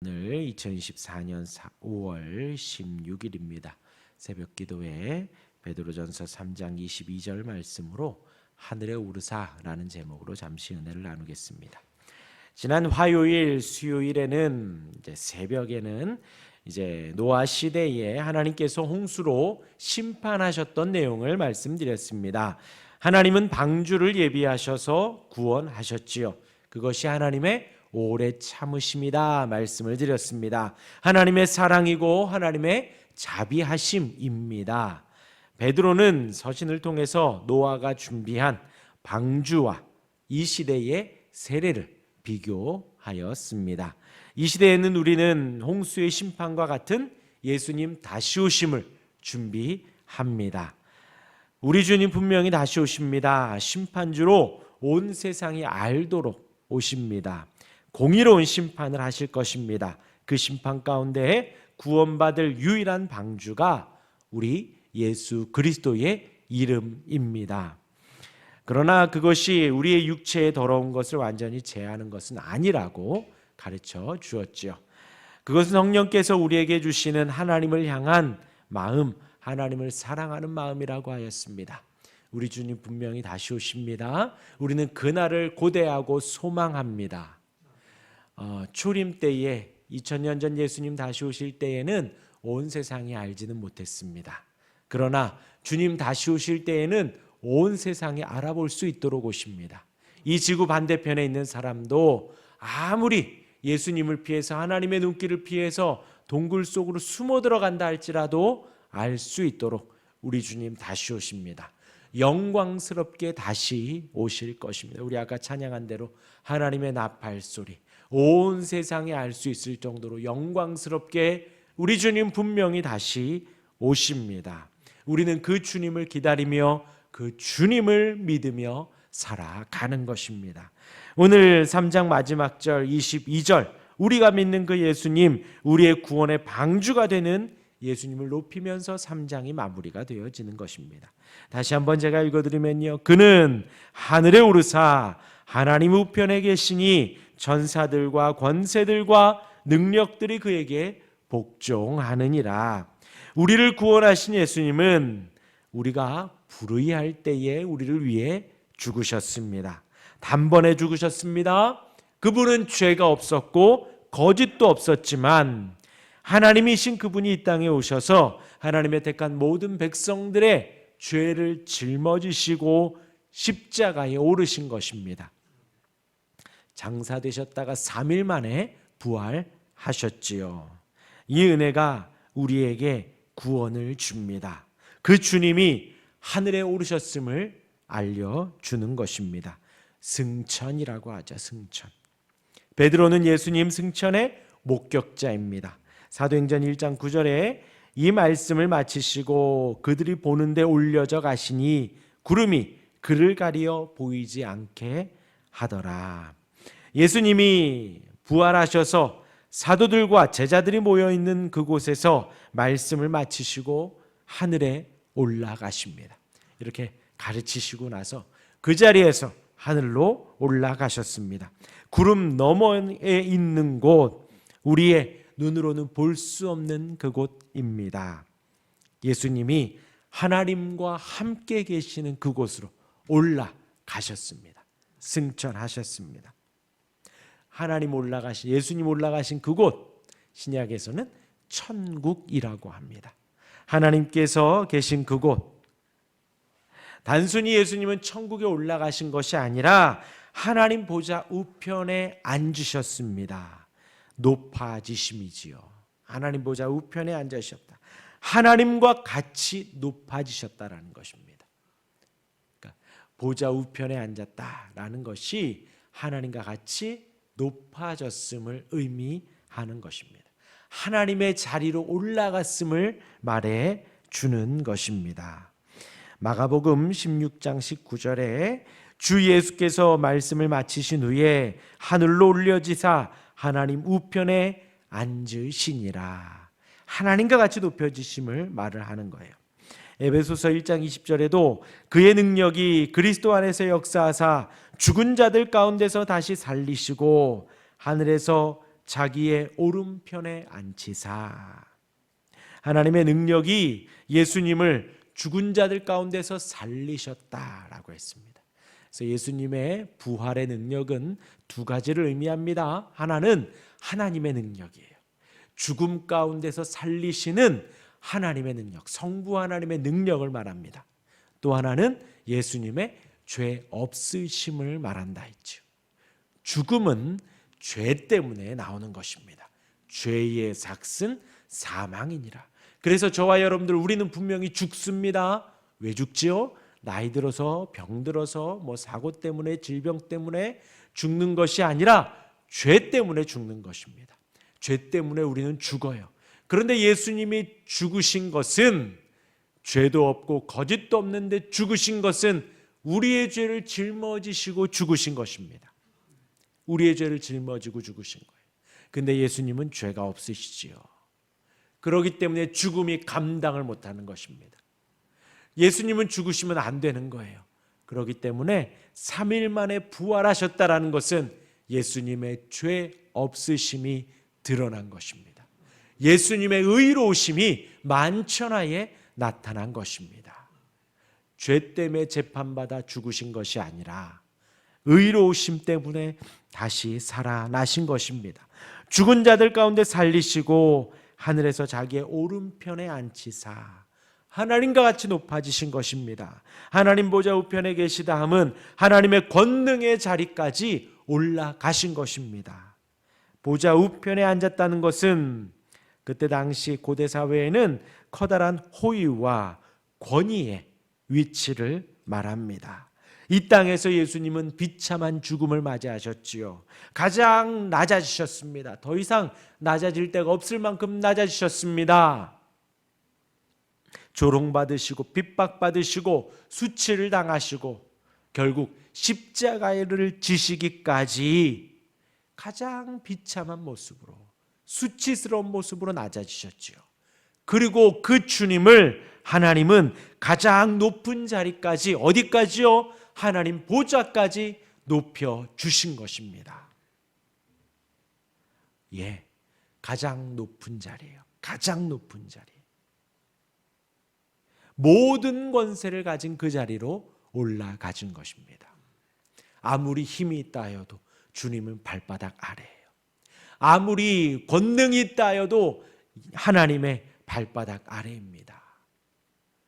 오늘 2024년 5월 16일입니다. 새벽 기도회 베드로전서 3장 22절 말씀으로 하늘에 오르사라는 제목으로 잠시 은혜를 나누겠습니다. 지난 화요일, 수요일에는 새벽에는 노아 시대에 하나님께서 홍수로 심판하셨던 내용을 말씀드렸습니다. 하나님은 방주를 예비하셔서 구원하셨지요. 그것이 하나님의 오래 참으심이다 말씀을 드렸습니다. 하나님의 사랑이고 하나님의 자비하심입니다. 베드로는 서신을 통해서 노아가 준비한 방주와 이 시대의 세례를 비교하였습니다. 이 시대에는 우리는 홍수의 심판과 같은 예수님 다시 오심을 준비합니다. 우리 주님 분명히 다시 오십니다. 심판주로 온 세상이 알도록 오십니다. 공의로운 심판을 하실 것입니다. 그 심판 가운데 구원받을 유일한 방주가 우리 예수 그리스도의 이름입니다. 그러나 그것이 우리의 육체의 더러운 것을 완전히 제하는 것은 아니라고 가르쳐 주었지요. 그것은 성령께서 우리에게 주시는 하나님을 향한 마음, 하나님을 사랑하는 마음이라고 하였습니다. 우리 주님 분명히 다시 오십니다. 우리는 그날을 고대하고 소망합니다. 초림 때에 2000년 전 예수님 다시 오실 때에는 온 세상이 알지는 못했습니다. 그러나 주님 다시 오실 때에는 온 세상이 알아볼 수 있도록 오십니다. 이 지구 반대편에 있는 사람도 아무리 예수님을 피해서 하나님의 눈길을 피해서 동굴 속으로 숨어 들어간다 할지라도 알 수 있도록 우리 주님 다시 오십니다. 영광스럽게 다시 오실 것입니다. 우리 아까 찬양한 대로 하나님의 나팔 소리 온 세상에 알 수 있을 정도로 영광스럽게 우리 주님 분명히 다시 오십니다. 우리는 그 주님을 기다리며 그 주님을 믿으며 살아가는 것입니다. 오늘 3장 마지막 절 22절 우리가 믿는 그 예수님, 우리의 구원의 방주가 되는 예수님을 높이면서 3장이 마무리가 되어지는 것입니다. 다시 한번 제가 읽어드리면요. 그는 하늘에 오르사 하나님 우편에 계시니 전사들과 권세들과 능력들이 그에게 복종하느니라. 우리를 구원하신 예수님은 우리가 불의할 때에 우리를 위해 죽으셨습니다. 단번에 죽으셨습니다. 그분은 죄가 없었고 거짓도 없었지만 하나님이신 그분이 이 땅에 오셔서 하나님의 택한 모든 백성들의 죄를 짊어지시고 십자가에 오르신 것입니다. 장사되셨다가 3일 만에 부활하셨지요. 이 은혜가 우리에게 구원을 줍니다. 그 주님이 하늘에 오르셨음을 알려주는 것입니다. 승천이라고 하죠. 승천. 베드로는 예수님 승천의 목격자입니다. 사도행전 1장 9절에 이 말씀을 마치시고 그들이 보는데 올려져 가시니 구름이 그를 가리어 보이지 않게 하더라. 예수님이 부활하셔서 사도들과 제자들이 모여있는 그곳에서 말씀을 마치시고 하늘에 올라가십니다. 이렇게 가르치시고 나서 그 자리에서 하늘로 올라가셨습니다. 구름 너머에 있는 곳, 우리의 눈으로는 볼 수 없는 그곳입니다. 예수님이 하나님과 함께 계시는 그곳으로 올라가셨습니다. 승천하셨습니다. 하나님 올라가신, 예수님 올라가신 그곳, 신약에서는 천국이라고 합니다. 하나님께서 계신 그곳, 단순히 예수님은 천국에 올라가신 것이 아니라 하나님 보좌 우편에 앉으셨습니다. 높아지심이지요. 하나님 보좌 우편에 앉으셨다. 하나님과 같이 높아지셨다라는 것입니다. 그러니까 보좌 우편에 앉았다라는 것이 하나님과 같이 높아졌음을 의미하는 것입니다. 하나님의 자리로 올라갔음을 말해 주는 것입니다. 마가복음 16장 19절에 주 예수께서 말씀을 마치신 후에 하늘로 올려지사 하나님 우편에 앉으시니라. 하나님과 같이 높여지심을 말을 하는 거예요. 에베소서 1장 20절에도 그의 능력이 그리스도 안에서 역사하사 죽은 자들 가운데서 다시 살리시고 하늘에서 자기의 오른편에 앉히사. 하나님의 능력이 예수님을 죽은 자들 가운데서 살리셨다라고 했습니다. 그래서 예수님의 부활의 능력은 두 가지를 의미합니다. 하나는 하나님의 능력이에요. 죽음 가운데서 살리시는 하나님의 능력, 성부 하나님의 능력을 말합니다. 또 하나는 예수님의 죄 없으심을 말한다 했죠. 죽음은 죄 때문에 나오는 것입니다. 죄의 삭은 사망이니라. 그래서 저와 여러분들, 우리는 분명히 죽습니다. 왜 죽지요? 나이 들어서, 병 들어서, 사고 때문에, 질병 때문에 죽는 것이 아니라 죄 때문에 죽는 것입니다. 죄 때문에 우리는 죽어요. 그런데 예수님이 죽으신 것은 죄도 없고 거짓도 없는데 죽으신 것은 우리의 죄를 짊어지시고 죽으신 것입니다. 우리의 죄를 짊어지고 죽으신 거예요. 근데 예수님은 죄가 없으시지요. 그렇기 때문에 죽음이 감당을 못하는 것입니다. 예수님은 죽으시면 안 되는 거예요. 그렇기 때문에 3일 만에 부활하셨다라는 것은 예수님의 죄 없으심이 드러난 것입니다. 예수님의 의로우심이 만천하에 나타난 것입니다. 죄 때문에 재판받아 죽으신 것이 아니라 의로우심 때문에 다시 살아나신 것입니다. 죽은 자들 가운데 살리시고 하늘에서 자기의 오른편에 앉히사 하나님과 같이 높아지신 것입니다. 하나님 보좌 우편에 계시다 함은 하나님의 권능의 자리까지 올라가신 것입니다. 보좌 우편에 앉았다는 것은 그때 당시 고대 사회에는 커다란 호의와 권위의 위치를 말합니다. 이 땅에서 예수님은 비참한 죽음을 맞이하셨지요. 가장 낮아지셨습니다. 더 이상 낮아질 데가 없을 만큼 낮아지셨습니다. 조롱받으시고 핍박받으시고 수치를 당하시고 결국 십자가를 지시기까지 가장 비참한 모습으로, 수치스러운 모습으로 낮아지셨지요. 그리고 그 주님을 하나님은 가장 높은 자리까지, 어디까지요? 하나님 보좌까지 높여 주신 것입니다. 예, 가장 높은 자리예요. 가장 높은 자리. 모든 권세를 가진 그 자리로 올라가진 것입니다. 아무리 힘이 있다 하여도 주님은 발바닥 아래예요. 아무리 권능이 있다 하여도 하나님의 발바닥 아래입니다.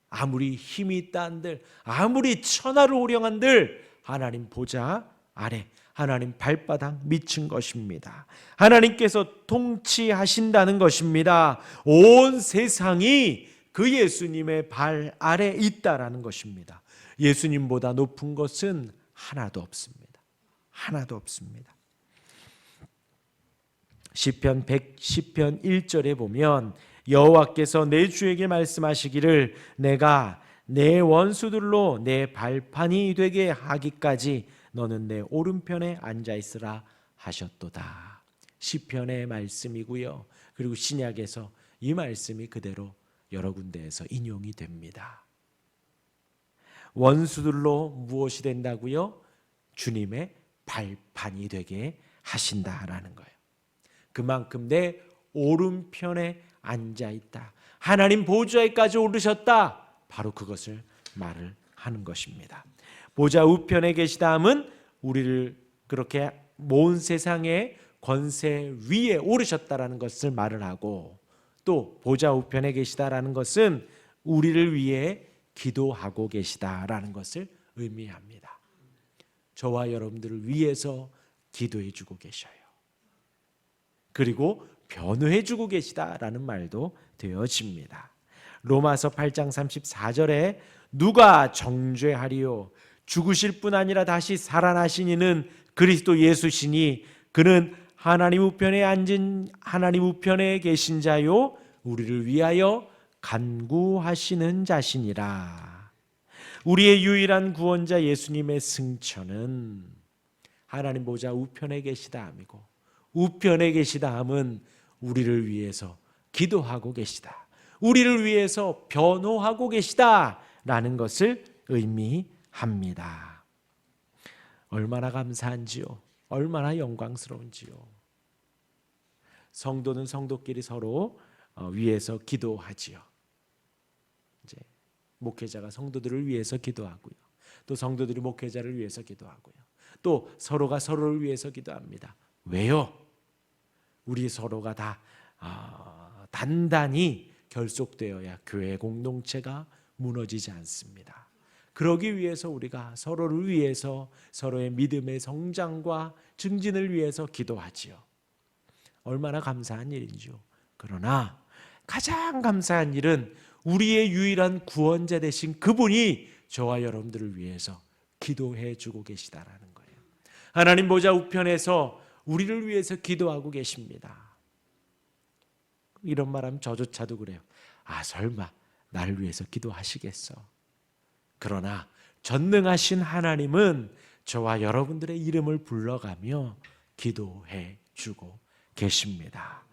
아무리 힘이 있다 한들, 아무리 천하를 호령한들 하나님 보좌 아래, 하나님 발바닥 미친 것입니다. 하나님께서 통치하신다는 것입니다. 온 세상이 그 예수님의 발 아래 있다라는 것입니다. 예수님보다 높은 것은 하나도 없습니다. 하나도 없습니다. 시편 110편 1절에 보면 여호와께서 내 주에게 말씀하시기를 내가 내 원수들로 내 발판이 되게 하기까지 너는 내 오른편에 앉아 있으라 하셨도다. 시편의 말씀이고요. 그리고 신약에서 이 말씀이 그대로 여러 군데에서 인용이 됩니다. 원수들로 무엇이 된다고요? 주님의 발판이 되게 하신다라는 거예요. 그만큼 내 오른편에 앉아있다. 하나님 보좌에까지 오르셨다. 바로 그것을 말을 하는 것입니다. 보좌 우편에 계시다 함은 우리를 그렇게 모든 세상의 권세 위에 오르셨다라는 것을 말을 하고, 또 보좌 우편에 계시다라는 것은 우리를 위해 기도하고 계시다라는 것을 의미합니다. 저와 여러분들을 위해서 기도해 주고 계셔요. 그리고 변호해 주고 계시다라는 말도 되어집니다. 로마서 8장 34절에 누가 정죄하리요? 죽으실 뿐 아니라 다시 살아나신 이는 그리스도 예수시니 그는 하나님 우편에 앉은 하나님 우편에 계신 자요 우리를 위하여 간구하시는 자시니라. 우리의 유일한 구원자 예수님의 승천은 하나님 보좌 우편에 계시다 함이고, 우편에 계시다 함은 우리를 위해서 기도하고 계시다, 우리를 위해서 변호하고 계시다라는 것을 의미합니다. 얼마나 감사한지요, 얼마나 영광스러운지요. 성도는 성도끼리 서로 위해서 기도하지요. 이제 목회자가 성도들을 위해서 기도하고요. 또 성도들이 목회자를 위해서 기도하고요. 또 서로가 서로를 위해서 기도합니다. 왜요? 우리 서로가 다 단단히 결속되어야 교회 공동체가 무너지지 않습니다. 그러기 위해서 우리가 서로를 위해서 서로의 믿음의 성장과 증진을 위해서 기도하지요. 얼마나 감사한 일인지요. 그러나 가장 감사한 일은 우리의 유일한 구원자 되신 그분이 저와 여러분들을 위해서 기도해 주고 계시다라는 거예요. 하나님 보좌 우편에서 우리를 위해서 기도하고 계십니다. 이런 말하면 저조차도 그래요. 설마 나를 위해서 기도하시겠어. 그러나 전능하신 하나님은 저와 여러분들의 이름을 불러가며 기도해 주고 계십니다.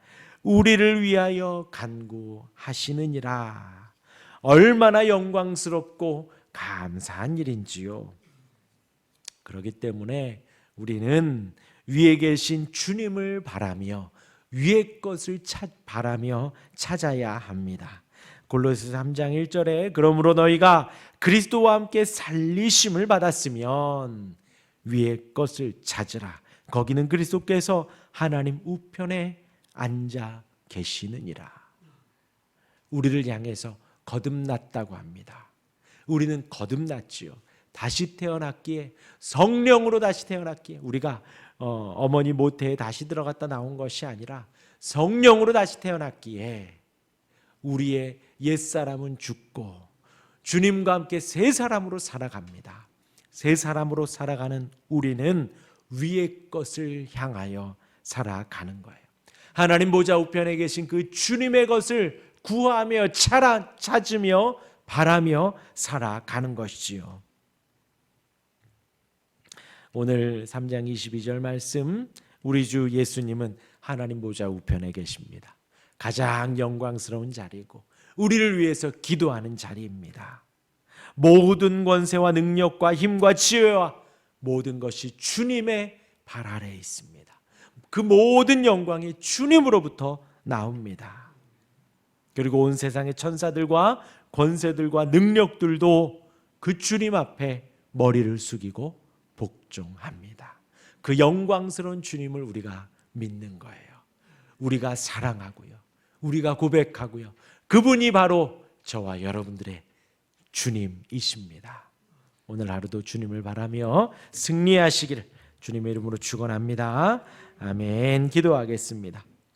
우리를 위하여 간구하시느니라. 얼마나 영광스럽고 감사한 일인지요. 그렇기 때문에 우리는 위에 계신 주님을 바라며 위의 것을 바라며 찾아야 합니다. 골로새서 3장 1절에 그러므로 너희가 그리스도와 함께 살리심을 받았으면 위의 것을 찾으라. 거기는 그리스도께서 하나님 우편에 앉아 계시느니라. 우리를 향해서 거듭났다고 합니다. 우리는 거듭났지요. 다시 태어났기에, 성령으로 다시 태어났기에, 우리가 어머니 모태에 다시 들어갔다 나온 것이 아니라 성령으로 다시 태어났기에 우리의 옛사람은 죽고 주님과 함께 새 사람으로 살아갑니다. 새 사람으로 살아가는 우리는 위의 것을 향하여 살아가는 거예요. 하나님 보좌 우편에 계신 그 주님의 것을 구하며 찾으며 바라며 살아가는 것이지요. 오늘 3장 22절 말씀, 우리 주 예수님은 하나님 보좌 우편에 계십니다. 가장 영광스러운 자리고 우리를 위해서 기도하는 자리입니다. 모든 권세와 능력과 힘과 지혜와 모든 것이 주님의 발 아래에 있습니다. 그 모든 영광이 주님으로부터 나옵니다. 그리고 온 세상의 천사들과 권세들과 능력들도 그 주님 앞에 머리를 숙이고 복종합니다. 그 영광스러운 주님을 우리가 믿는 거예요. 우리가 사랑하고요. 우리가 고백하고요. 그분이 바로 저와 여러분들의 주님이십니다. 오늘 하루도 주님을 바라며 승리하시기를 주님의 이름으로 축원합니다. 아멘. 기도하겠습니다.